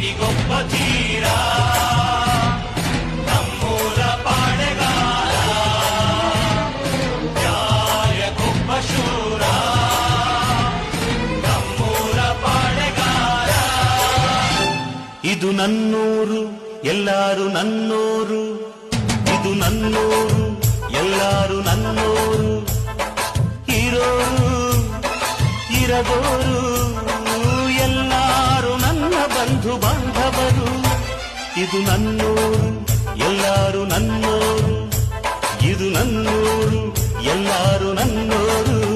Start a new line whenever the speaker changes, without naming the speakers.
ಊರಿಗೊಬ್ಬ ಧೀರ ನಮ್ಮೂರ ಪಾಳೆಗಾರ ನ್ಯಾಯಕ್ಕೊಬ್ಬ ಶೂರ ನಮ್ಮೂರ ಪಾಳೆಗಾರ. ಇದು ನನ್ನೂರು ಎಲ್ಲಾರು ನನ್ನೂರು, ಇದು ನನ್ನೂರು ಎಲ್ಲಾರು ನನ್ನೂರು. ಇರೋರು ಇರದೋರು ಎಲ್ಲಾರು ನನ್ನ ಬಂಧು ಬಾಂಧವರು. ಇದು ನನ್ನೂರು ಎಲ್ಲಾರು ನನ್ನೋರು, ಇದು ನನ್ನೂರು ಎಲ್ಲಾರು ನನ್ನೋರು.